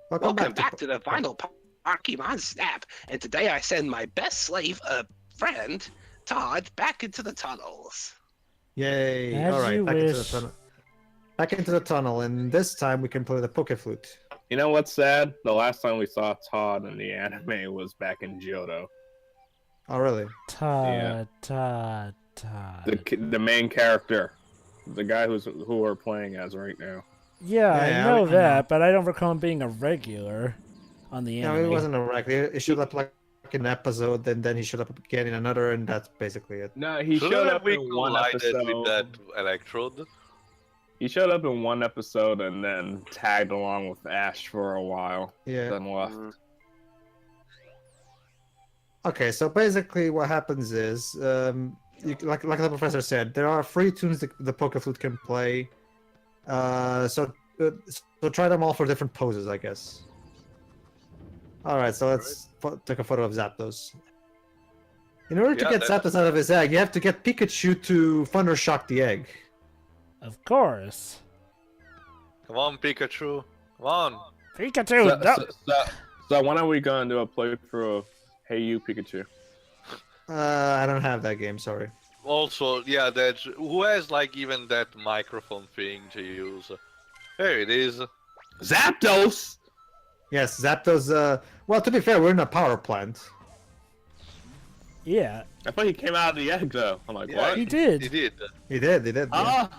Welcome back to the final Pokémon Snap, and today I send my best slave, friend, Todd, back into the tunnels. Yay! As All right, you back into the wish. tunnel. Back into the tunnel, and this time we can play the Poké Flute. You know what's sad? The last time we saw Todd in the anime was back in Johto. Oh, really? Todd. The main character, the guy who we're playing as right now. Yeah, I Yeah, know I that, but I don't recall him being a regular on the No, anime. it wasn't a regular. It showed up like in an episode, and then he showed up again in another, and that's basically it. No, he Shouldn't showed up we in one collided episode. with that electrode? He showed up in one episode and then tagged along with Ash for a while. Yeah. Then left. Okay, so basically what happens is, like the professor said, there are 3 tunes the Poké Flute can play. So try them all for different poses, I guess. Alright, so let's take a photo of Zapdos. In order to get Zapdos out of his egg, you have to get Pikachu to Thunder Shock the egg. Of course. Come on, Pikachu. Come on. Pikachu! So when are we gonna do a playthrough of Hey You Pikachu? I don't have that game, sorry. Also, yeah, that's who has like even that microphone thing to use. There it is. Zapdos! Yes, Zapdos, well, to be fair, we're in a power plant. Yeah, I thought he came out of the egg though. I'm like, Yeah, what? he did. He did. He did. Yeah. Ah!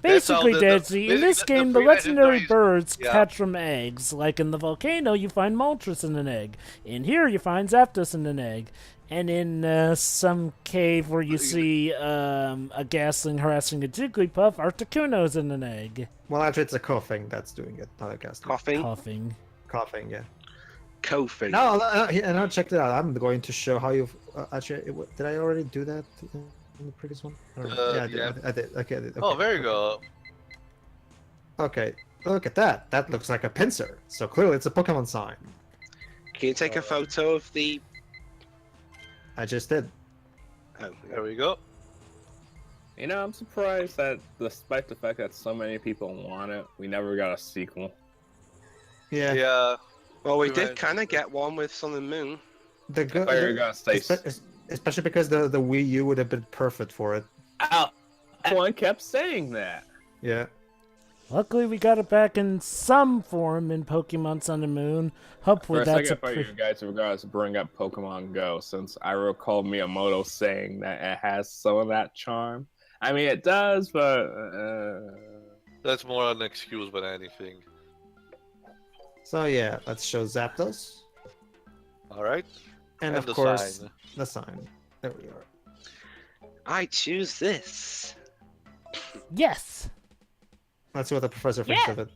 Basically, That's how Deji, in this game, the free legendary legendaries- birds yeah. catch from eggs. Like in the volcano, you find Moltres in an egg. In here, you find Zapdos in an egg. And in some cave where you see a Ghastling harassing a Jigglypuff, Articuno's in an egg. Well, actually, it's a coughing that's doing it, not a casting. Coughing, Coughing, yeah. coughing. No, and I checked it out. I'm going to show how you. Actually, did I already do that in the previous one? I don't know. Yeah, I did. Okay, I did. Okay. Oh, there you go. Okay, look at that. That looks like a pincer. So clearly, it's a Pokemon sign. Can you take a photo of the? I just did. Oh, There we go. You know, I'm surprised that despite the fact that so many people want it, we never got a sequel. Yeah. Yeah. well, we We did went- kind of get one with Sun and Moon. The good. Fire got Stace. Especially because the Wii U would have been perfect for it. Ow! Everyone kept saying that. Yeah. Luckily, we got it back in some form in Pokemon Sun and Moon. Hopefully, For a that's second, I thought you guys were going to bring up Pokemon Go, since I recall Miyamoto saying that it has some of that charm. I mean, it does, but That's more an excuse than anything. So yeah, let's show Zapdos, All right. and of the course sign. the sign. There we are. I choose this. Yes! Let's see what the professor thinks Yeah. of it.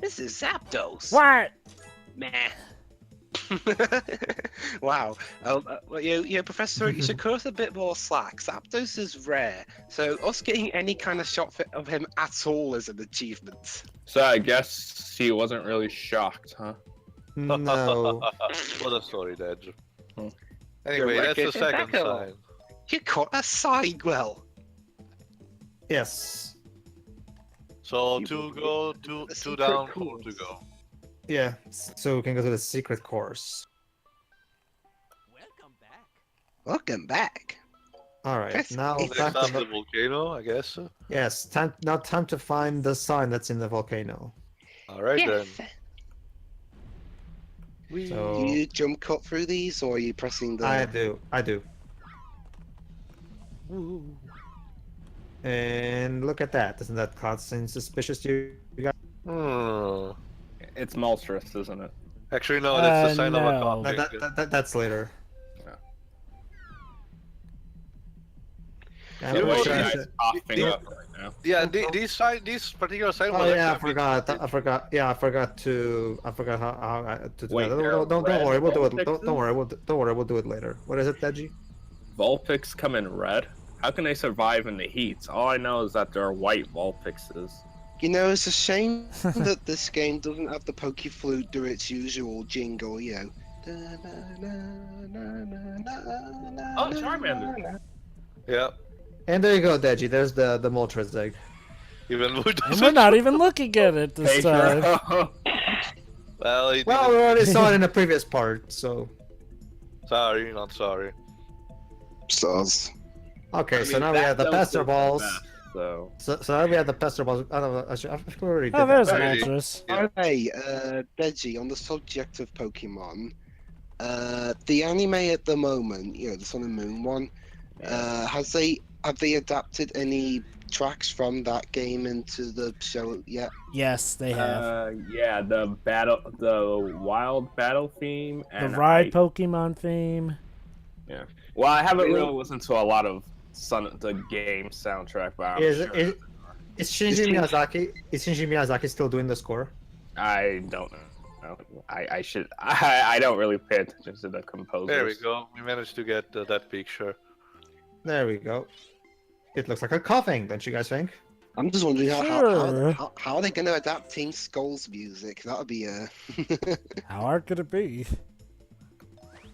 This is Zapdos. What? Meh. Wow. Well, Professor Oak, you should cut us a bit more slack. Zapdos is rare, so us getting any kind of shot of him at all is an achievement. so I guess he wasn't really shocked, huh? No. What a story, Dej. Hmm. Anyway, You're that's the wicked second tackle. sign. You cut a side well. Yes. So You two will go, get two the two secret down, course. 4 to go. Yeah. So we can go to the secret course. Welcome back. All right. Yes. Now Next back Next to up, the volcano, I guess. yes. Time to find the sign that's in the volcano. All right then. So Do you jump cut through these, or are you pressing the? I do. Ooh. And look at that. Doesn't that cloud seem suspicious to you guys? Hmm. It's Moltres, isn't it? Actually, no, that's the sign of a no. coffee. That's later. Yeah. Yeah, You know we're what, trying Guys to- coughing up right now. Yeah, these particular sign Oh was yeah, I actually forgot. I forgot. Yeah, I forgot how to do Wait, that. there are Don't red worry. We'll do it. Vulpixes? Don't worry. Don't worry. We'll do it later. What is it, Deji? Vulpix come in red? How can they survive in the heat? All I know is that there are white Vulpixes. You know, it's a shame that this game doesn't have the Poké Flute do its usual jingle, you know. Oh, Charmander. Yeah. And there you go, Deji. There's the Moltres egg. Even though it And doesn't we're not even looking at it this time. Pedro. Well, he Well, we didn't. already saw it in the previous part, so. Sorry, not sorry. Stars. Okay, I so mean, now we that have the dose pester is balls. best, so So now we have the pester balls. I don't know. I think we already did Oh, there's that. Hey. Moltres. Hey, Deji, on the subject of Pokemon, the anime at the moment, the Sun and Moon one, have they adapted any tracks from that game into the show yet? Yes, they have. yeah, the wild battle theme, The and Ride Pokemon theme. yeah. Well, I haven't Really? really listened to a lot of the game soundtrack, but I'm Is, sure. is, is Shinji Miyazaki still doing the score? I don't know. I should. I don't really pay attention to the composers. There we go. We managed to get that picture. There we go. It looks like a coughing, don't you guys think? I'm just wondering Sure. how are they going to adapt Team Skull's music? That would be How hard could it be?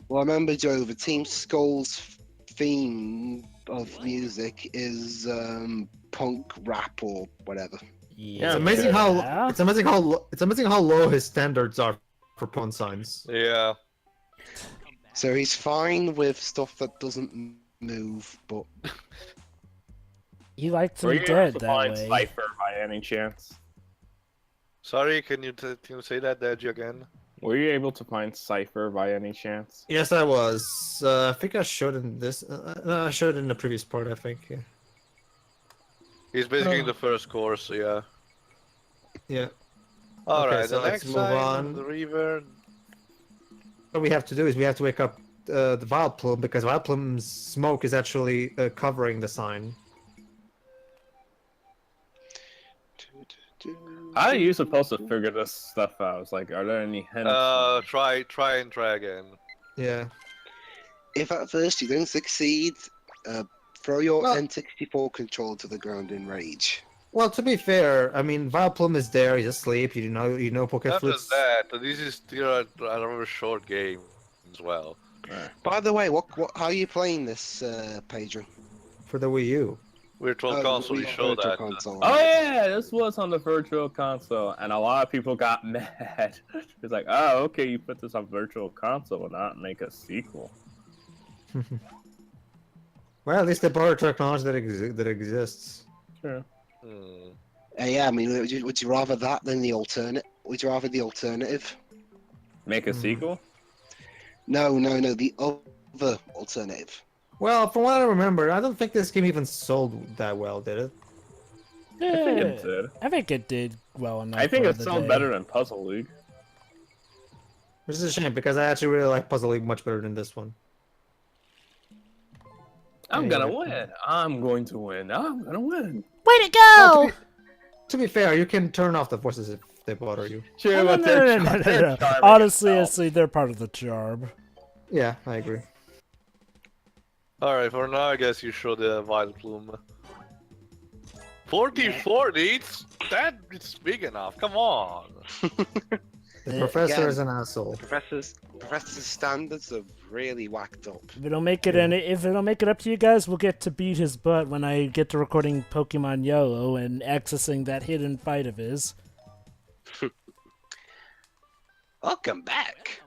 Well, I remember, Joe, the Team Skull's theme of music is punk rap or whatever. Yeah. It's amazing how low his standards are for pun signs. Yeah. So he's fine with stuff that doesn't move, but He likes Were him you dead able to that find way. Cypher by any chance? Sorry, can you say that, Deji, again? Were you able to find Cypher by any chance? Yes, I was. I think I showed in this. No, I showed it in the previous part. I think. Yeah. He's basically in the first course, yeah. Yeah. Alright, so the let's next move sign, on. the river. What we have to do is we have to wake up the Vileplume because Vileplume's smoke is actually covering the sign. How are you supposed to figure this stuff out? It's like, are there any hints? Try again. Yeah. if at first you don't succeed, throw your Well- N64 controller to the ground in rage. Well, to be fair, I mean Vileplume is there. He's asleep. You know Not Pokéflutes. just that, this is still a rather short game as well. By the way, how are you playing this, Pedro? For the Wii U. Virtual Oh, console, you the show Virtual that. Console. Oh yeah, this was on the Virtual Console, and a lot of people got mad. It's like, oh, okay, you put this on Virtual Console and not make a sequel. Well, at least they brought technology that exists. Sure. Yeah, I mean, would you rather that than the alternate? Would you rather the alternative? Make a sequel? No, the other alternative. Well, from what I remember, I don't think this game even sold that well, did it? I think it did. I think it did well enough. I think for it the sold day. better than Puzzle League. Which is a shame because I actually really like Puzzle League much better than this one. I'm Anyway. gonna win. I'm going to win. I'm gonna win. Way to go! Well, to be fair, you can turn off the voices if they bother you. Sure, No, but no, they're no, no, they're no, no. charming Honestly, as I hell. see they're part of the charm. Yeah, I agree. Alright, for now, I guess you show the Vileplume. 44 needs? It's big enough, come on! The Yeah, professor again. is an asshole. Professor's standards are really whacked up. If it'll make it if it'll make it up to you guys, we'll get to beat his butt when I get to recording Pokemon Yellow and accessing that hidden fight of his. Welcome back.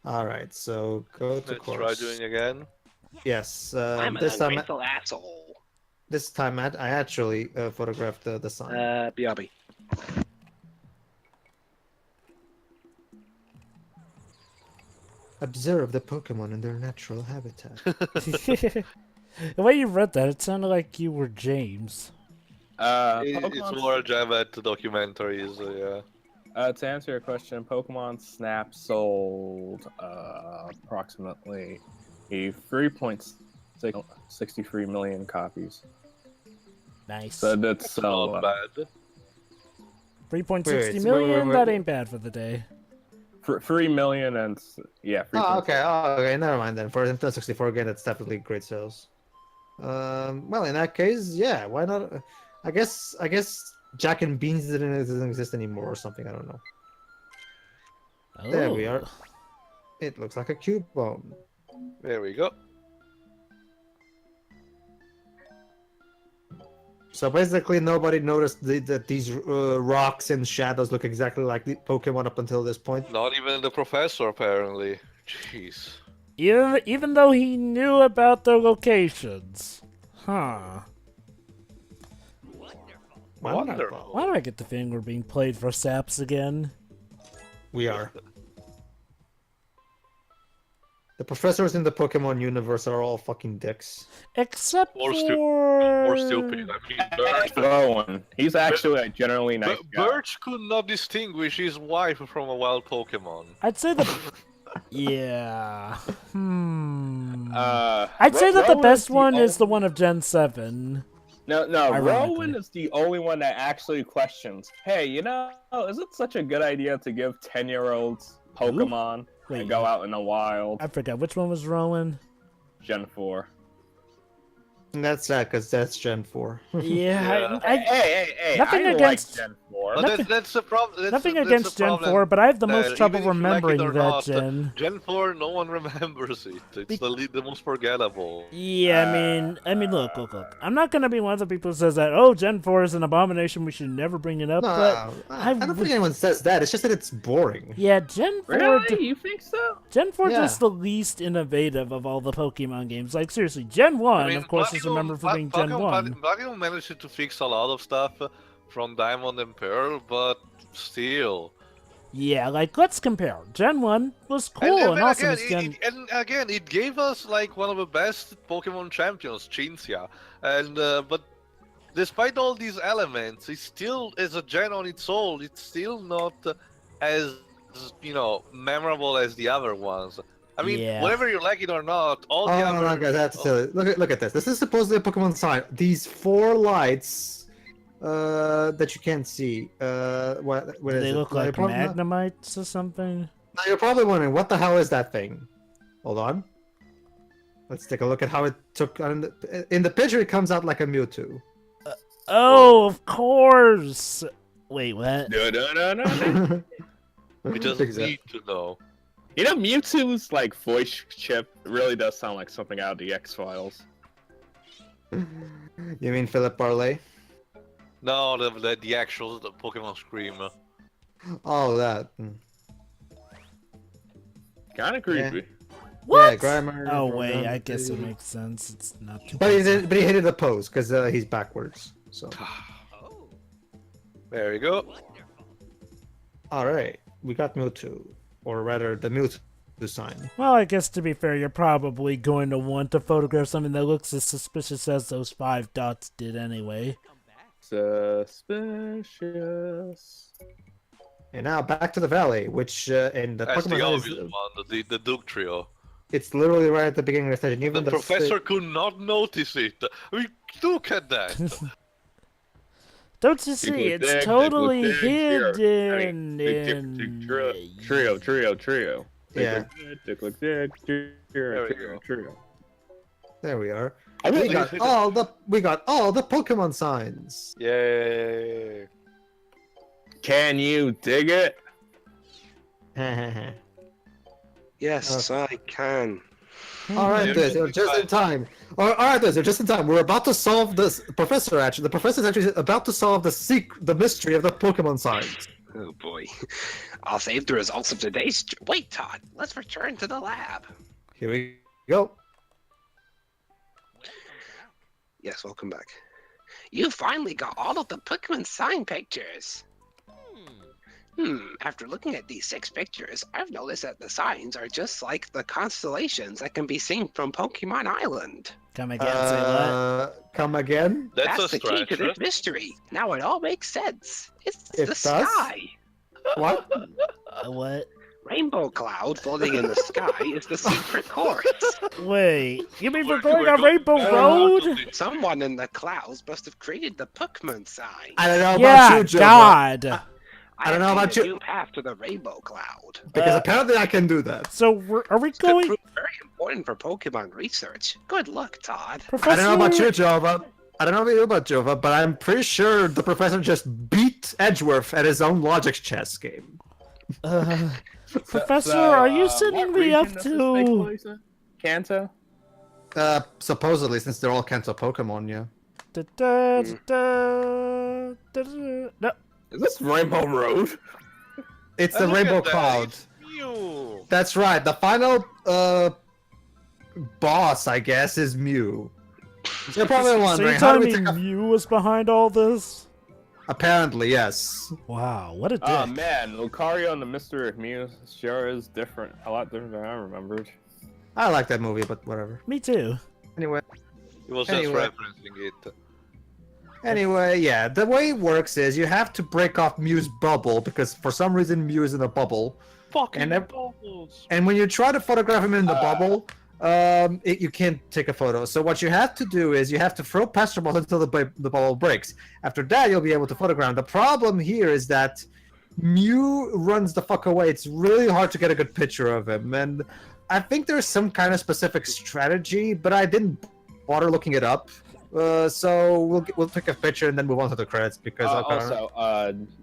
Alright, so go to Let's course. try doing again. Yes, I'm this an time ungrateful asshole. I actually photographed the sign. BRB. Observe the Pokemon in their natural habitat. The way you read that, it sounded like you were James. It's Pokemon, more a jab at the documentaries, yeah. to answer your question, Pokemon Snap sold approximately 3.63 million copies. Nice. So that's so Not bad. 3.60 wait, million? wait. That ain't bad for the day. 3 million and yeah. 3. Oh, okay, never mind then. For a Nintendo 64 game, that's definitely great sales. Well, in that case, yeah, why not? I guess Jack and Beans doesn't exist anymore or something. I don't know. There we are. It looks like a cube bone. There we go. So basically, nobody noticed that these rocks and shadows look exactly like the Pokemon up until this point. Not even the professor, apparently. Jeez. Even though he knew about their locations. Huh. Wonderful. Why do I get the feeling we're being played for saps again? We are. The professors in the Pokemon universe are all fucking dicks. Except Or for... stupid. I mean, Birch, Rowan. He's actually a generally nice guy. Birch could not distinguish his wife from a wild Pokemon. I'd say the... Yeah. I'd I'd say that the best one is the one of Gen 7. No, Ironically. Rowan is the only one that actually questions, hey, you know, is it such a good idea to give 10-year-olds Pokemon Wait, and go out in the wild? I forgot, which one was Rowan? Gen 4. And that's sad, because that's Gen 4. Yeah, Hey, Nothing I against- like Gen 4. But that's the problem. Nothing against Gen 4, but I have the most trouble even if you like remembering it or that not, gen. Gen 4, no one remembers it. It's the most forgettable. Yeah, I mean, look. I'm not gonna be one of the people who says that, oh, Gen 4 is an abomination, we should never bring it up, but... I don't think anyone says that. It's just that it's boring. Yeah, Gen 4... Really? You think so? Gen 4 Yeah. just the least innovative of all the Pokemon games. Like, seriously, Gen 1, of course, is remembered for being Gen 1. Platinum managed to fix a lot of stuff from Diamond and Pearl, but still. Yeah, like, let's compare. Gen 1 was cool and awesome as Gen... And again, it gave us like one of the best Pokemon champions, Chinsia. And but despite all these elements, it still is a gen on its own. It's still not as memorable as the other ones. I mean, Yeah. whether you like it or not, all the Oh other... my god, that's silly. Look at this. This is supposedly a Pokemon sign. These 4 lights that you can't see. What Do is they it? look You're like probably- Magnemites or something? Now you're probably wondering, what the hell is that thing? Hold on. Let's take a look at how it took. In the picture, it comes out like a Mewtwo. Oh, of course! Wait, what? No. We just need to know. You know, Mewtwo's like voice chip really does sound like something out of the X-Files. You mean Philip Barley? No, the actual Pokemon Screamer. Oh, that. Kind of creepy. What? Yeah, grammar. Oh, wait, grammar, I guess it yeah. makes sense. It's not too But he bad. hated the pose because he's backwards. So. There you go. All right, we got Mewtwo, or rather, the Mewtwo sign. Well, I guess to be fair, you're probably going to want to photograph something that looks as suspicious as those 5 dots did anyway. Suspicious. And now back to the valley, which in the That's the Pokemon obvious one, the Duke Trio. it's literally right at the beginning of the session. Even The professor could not notice it. I mean, look at that. Don't you see? It's totally hidden in... Trio. Yeah. Trio. There we are. I We really got think all the Pokemon signs. Yay. Can you dig it? Yes, I can. All right, Dez, just in time. All right, Dez, just in time. We're about to solve this. The professor's actually about to solve the mystery of the Pokemon signs. Oh boy. I'll save the results of today's... Wait, Todd. Let's return to the lab. Here we go. Yes, welcome back. You finally got all of the Pokemon sign pictures. After looking at these 6 pictures, I've noticed that the signs are just like the constellations that can be seen from Pokemon Island. Come again, say what? Come again? That's a the key stretch. to this mystery. Now it all makes sense. It's It the does? sky. What? What? Rainbow cloud floating in the sky is the secret course. Wait, you mean we're Where going do I on go? Rainbow Road? Someone in the clouds must have created the Pokemon sign. I don't know about Yeah, you, Joe. God. I don't know have about taken a you. new path to the rainbow cloud. Because apparently I can do that. So, are we going... Very important for Pokemon research. Good luck, Todd. Professor... I don't know about you, Jova. I don't know about Jova, but I'm pretty sure the professor just beat Edgeworth at his own logic chess game. Professor, are you sending me up to... Kanto? Supposedly, since they're all Kanto Pokemon, yeah. No. Is this Rainbow Road? It's And the look Rainbow at that, Cloud. it's Mew. That's right. The final boss, I guess, is Mew. You're probably So wondering you're how do telling we me take a... Mew was behind all this? Apparently, yes. Wow, what a dick. Oh man, Lucario and the Mystery of Mew sure is different. A lot different than I remembered. I like that movie, but whatever. Me too. Anyway. He was just Anyway. referencing it. Anyway, yeah, the way it works is you have to break off Mew's bubble because for some reason Mew is in a bubble. Fucking And bubbles. And when you try to photograph him in the bubble, you can't take a photo. So what you have to do is you have to throw Pastor Ball until the bubble breaks. After that, you'll be able to photograph him. The problem here is that Mew runs the fuck away. It's really hard to get a good picture of him. And I think there's some kind of specific strategy, but I didn't bother looking it up. So we'll take a picture and then move on to the credits because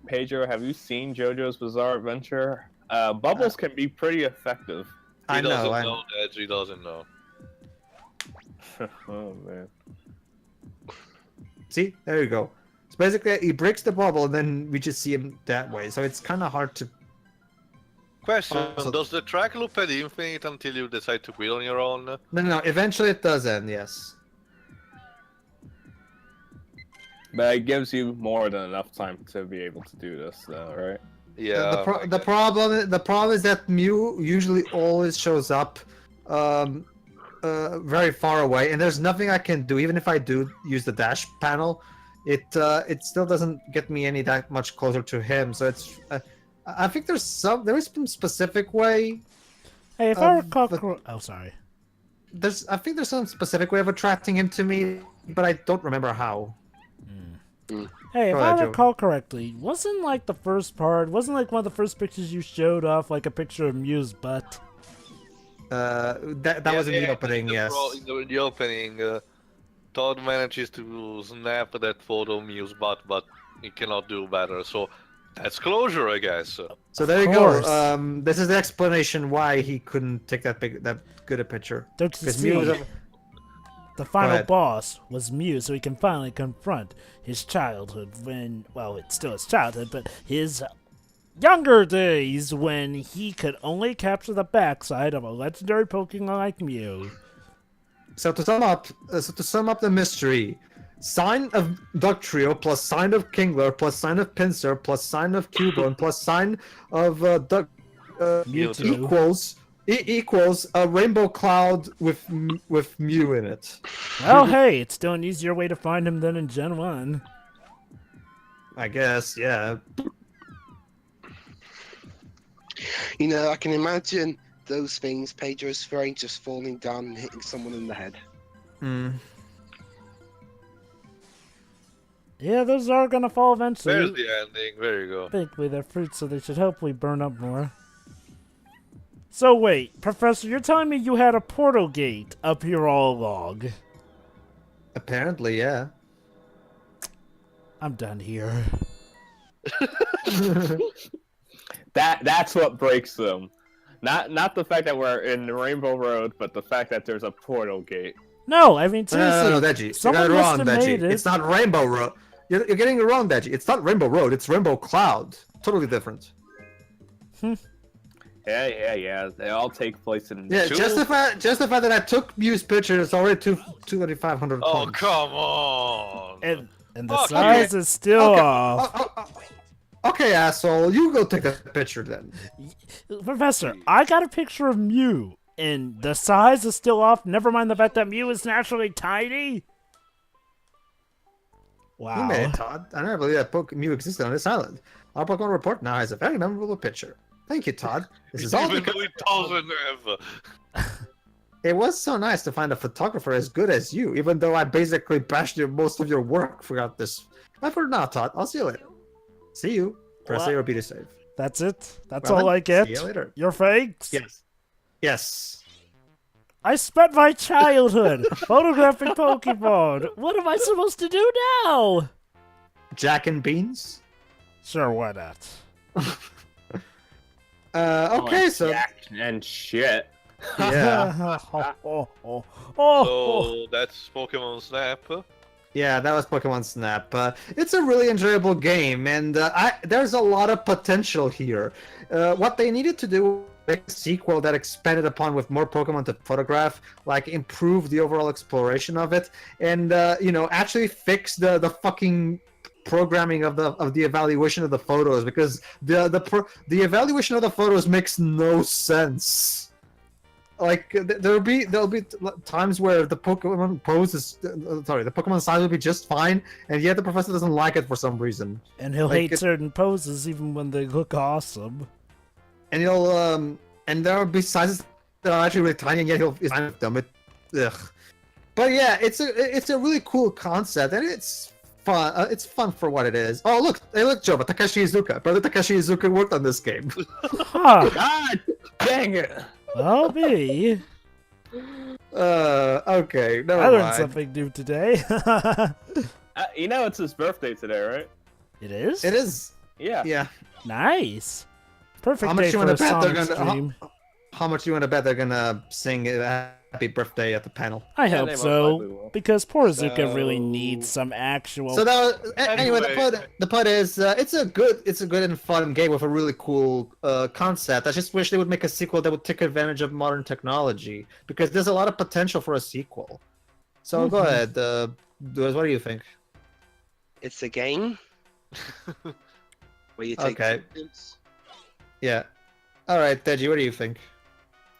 Pedro, have you seen JoJo's Bizarre Adventure? Bubbles can be pretty effective. He I doesn't know. know that. He doesn't know. Oh man. See, there you go. So basically, he breaks the bubble and then we just see him that way. So it's kind of hard to. Question: So- does the track loop at infinite until you decide to quit on your own? No. Eventually, it does end. Yes. But it gives you more than enough time to be able to do this, though, right? Yeah. The problem is that Mew usually always shows up very far away, and there's nothing I can do. Even if I do use the dash panel, it still doesn't get me any that much closer to him. So it's I think there is some specific way. Hey, if I recall but- oh, sorry. I think there's some specific way of attracting him to me, but I don't remember how. Hey, if Go ahead, I Joe. recall correctly, wasn't like the first part, wasn't like one of the first pictures you showed off like a picture of Mew's butt? That was in the opening, yes. In the opening, Todd manages to snap that photo of Mew's butt, but he cannot do better. So that's closure, I guess. So there you course. go. This is the explanation why he couldn't take that good a picture. Don't you Because see? Mew was The final ahead. boss was Mew, so he can finally confront his childhood when, well, it's still his childhood, but his younger days when he could only capture the backside of a legendary Pokemon like Mew. So to sum up the mystery, sign of Dugtrio plus sign of Kingler plus sign of Pinsir plus sign of Cubone plus sign of Mewtwo. equals a rainbow cloud with Mew in it. Well, hey, it's still an easier way to find him than in Gen 1. I guess, yeah. You know, I can imagine those things Pedro's throwing just falling down and hitting someone in the head. Yeah, those are gonna fall eventually. There's the ending. There you go. Thankfully, they're fruits, so they should hopefully burn up more. So wait, Professor, you're telling me you had a portal gate up here all along? Apparently, yeah. I'm done here. That's what breaks them. Not the fact that we're in Rainbow Road, but the fact that there's a portal gate. No, I mean seriously. No, Deji. You someone got it must wrong, have Deji. made it. It's not Rainbow Road. You're getting it wrong, Deji. It's not Rainbow Road. It's Rainbow Cloud. Totally different. Yeah. They all take place in. Yeah, Two- just the fact that I took Mew's picture is already 2,500 Oh, points. come on. And the Fuck size is still off. Okay, asshole. You go take that picture then. Professor, I got a picture of Mew, and the size is still off. Never mind the fact that Mew is naturally tiny. Wow. You made it, Todd. I never believed that Mew existed on this island. Our Pokemon Report now has a very memorable picture. Thank you, Todd. This is all Even because though it doesn't have. it was so nice to find a photographer as good as you, even though I basically bashed most of your work throughout this. But for now, Todd, I'll see you later. See you. Press A or B to save. That's it? That's Well all then, I get? see you later. Your thanks? Yes. Yes. I spent my childhood photographing Pokemon. What am I supposed to do now? Jack and Beans? Sure, why not? Okay, so Jack and shit. yeah. oh. So that's Pokemon Snap. Yeah, that was Pokemon Snap. It's a really enjoyable game, and there's a lot of potential here. What they needed to do make a sequel that expanded upon with more Pokemon to photograph, like improve the overall exploration of it, and actually fix the fucking programming of the evaluation of the photos, because the evaluation of the photos makes no sense. Like there'll be times where the Pokemon pose is the Pokemon size will be just fine, and yet the professor doesn't like it for some reason. And he'll hate certain poses even when they look awesome. And he'll and there will be sizes that are actually really tiny, and yet he'll fine with them. But yeah, it's a really cool concept, and it's fun. It's fun for what it is. Oh look, Joe, but Takeshi Iizuka. Brother Takeshi Iizuka worked on this game. Huh. God dang it! Well, me. Okay, never I learned mind. something new today. It's his birthday today, right? It is? It is. Yeah. Yeah. Nice. Perfect How much day you for want a to bet they're Sonic gonna? stream. How much you want to bet they're gonna sing "Happy Birthday" at the panel? I Yeah, hope they most so, likely will. because poor Zuka really So- needs some actual... So that was, anyway, Anyway. the put is it's a good and fun game with a really cool concept. I just wish they would make a sequel that would take advantage of modern technology, because there's a lot of potential for a sequel. So go Mhm. ahead, Duaz, what do you think? It's a game where you take Okay. photos. Yeah. All right, Deji, what do you think?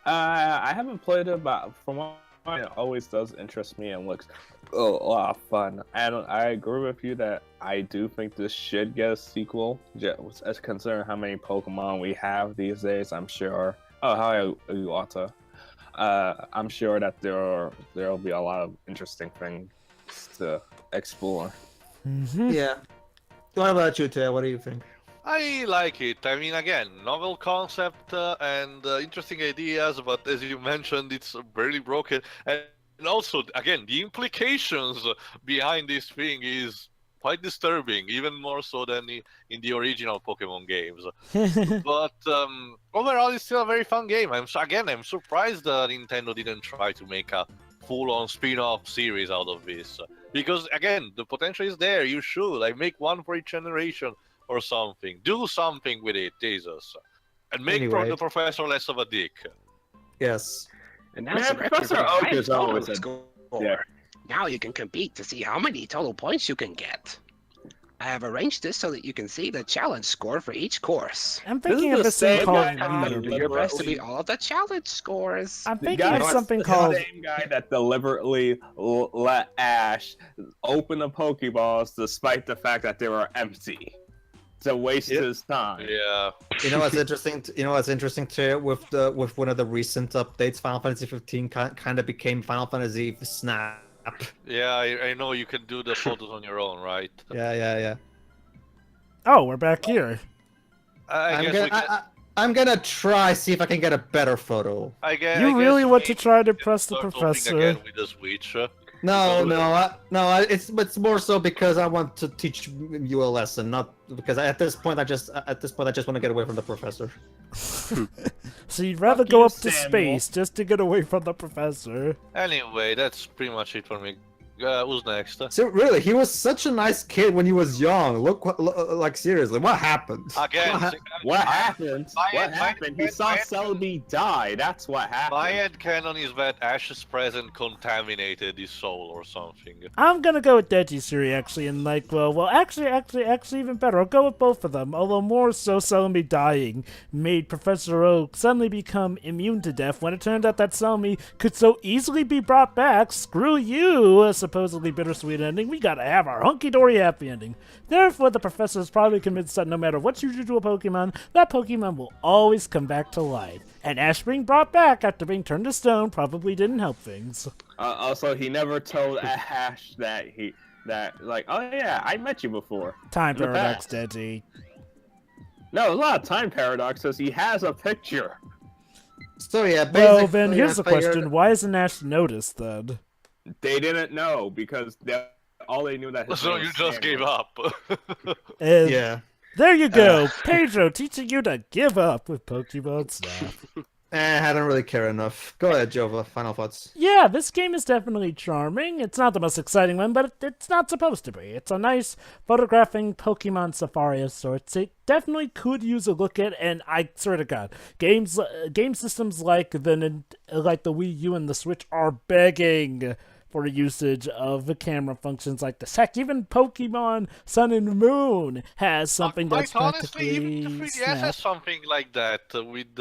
I haven't played it, but from what it always does interest me and looks a lot of fun. And I agree with you that I do think this should get a sequel, just as considering how many Pokemon we have these days. I'm sure. Oh, hi, Iwata. I'm sure that there'll be a lot of interesting things to explore. Mhm. Yeah. What about you, Ted? What do you think? I like it. I mean, again, novel concept and interesting ideas, but as you mentioned, it's barely broken. And also, again, the implications behind this thing is quite disturbing, even more so than in the original Pokemon games. But overall, it's still a very fun game. I'm surprised Nintendo didn't try to make a full-on spin-off series out of this, because again, the potential is there. You should make one for each generation or something. Do something with it, Jesus, and make Anyway. the professor less of a dick. Yes. And Man, that's a Professor record Oak high is total always a- score. yeah. Now you can compete to see how many total points you can get. I have arranged this so that you can see the challenge score for each course. I'm This thinking is of the this thing same called... guy that Do your best to Deliberately- beat all of the challenge scores. I'm The thinking guy of was something the called... same guy that deliberately let Ash open the Pokeballs despite the fact that they were empty to waste Yep. his time. Yeah. You know what's interesting? You know what's interesting too with one of the recent updates, Final Fantasy 15 kind of became Final Fantasy Snap. Yeah, I know you can do the photos on your own, right? Yeah. Oh, we're back here. I guess we can. I'm gonna try see if I can get a better photo. I guess, You I guess really want to maybe try to we can press the start professor? opening again with the Switch. It's more so because I want to teach you a lesson, not because at this point I just want to get away from the professor. So you'd rather Fuck go you, up to Samuel. space just to get away from the professor? Anyway, that's pretty much it for me. Who's next? So really, he was such a nice kid when he was young. Like seriously, what happened? Again, What happened? My What head- happened? my He saw head- Celebi die. That's what happened. my headcanon is that Ash's present contaminated his soul or something. I'm gonna go with Deji's theory, actually, and actually, even better. I'll go with both of them. Although more so, Celebi dying made Professor Oak suddenly become immune to death when it turned out that Celebi could so easily be brought back. Screw you, a supposedly bittersweet ending. We gotta have our hunky-dory happy ending. Therefore, the professor is probably convinced that no matter what you do to a Pokemon, that Pokemon will always come back to life. And Ash being brought back after being turned to stone probably didn't help things. Also, he never told Ash that oh yeah, I met you before. Time In the paradox, past. Deji. No, a lot of time paradoxes. He has a picture. So yeah, Well, basically, then here's the I figured- question: why isn't Ash noticed then? They didn't know because all they knew that. His So name you was just gave Samuel. up. And Yeah. there you go, Pedro teaching you to give up with Pokemon Snap. I don't really care enough. Go ahead, Jova. Final thoughts. Yeah, this game is definitely charming. It's not the most exciting one, but it's not supposed to be. It's a nice photographing Pokemon safari of sorts. It definitely could use a look at, and I swear to God, game systems like the Wii U and the Switch are begging for usage of camera functions like this. Heck, even Pokemon Sun and Moon has something that's quite honestly, even the practically 3DS has Snap. something like that with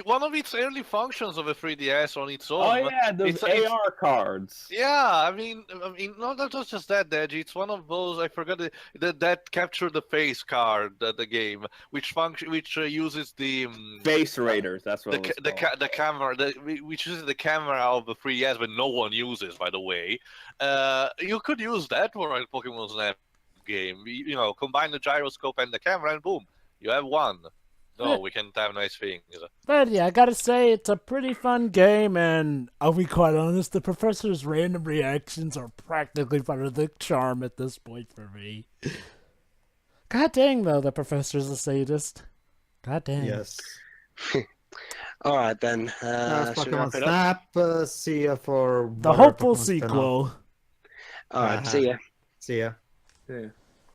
one of its early functions of a 3DS on its own. Oh yeah, those it's AR cards. Yeah, I mean, not just that, Deji. It's one of those. I forgot that capture the face card, the game, which uses the Face Raiders. That's what the camera, which uses the camera of the 3DS, but no one uses, by the way. You could use that for a Pokemon Snap game. You know, combine the gyroscope and the camera, and boom, you have one. No, we can't have nice things. But yeah, I gotta say, it's a pretty fun game, and I'll be quite honest, the professor's random reactions are practically part of the charm at this point for me. God dang, though, the professor's a sadist. God dang. Yes. All right then. That's Should we wrap Pokemon it up? Snap. See ya for The whatever hopeful Pokemon spin-off. sequel. All right. See ya. See ya. Yeah.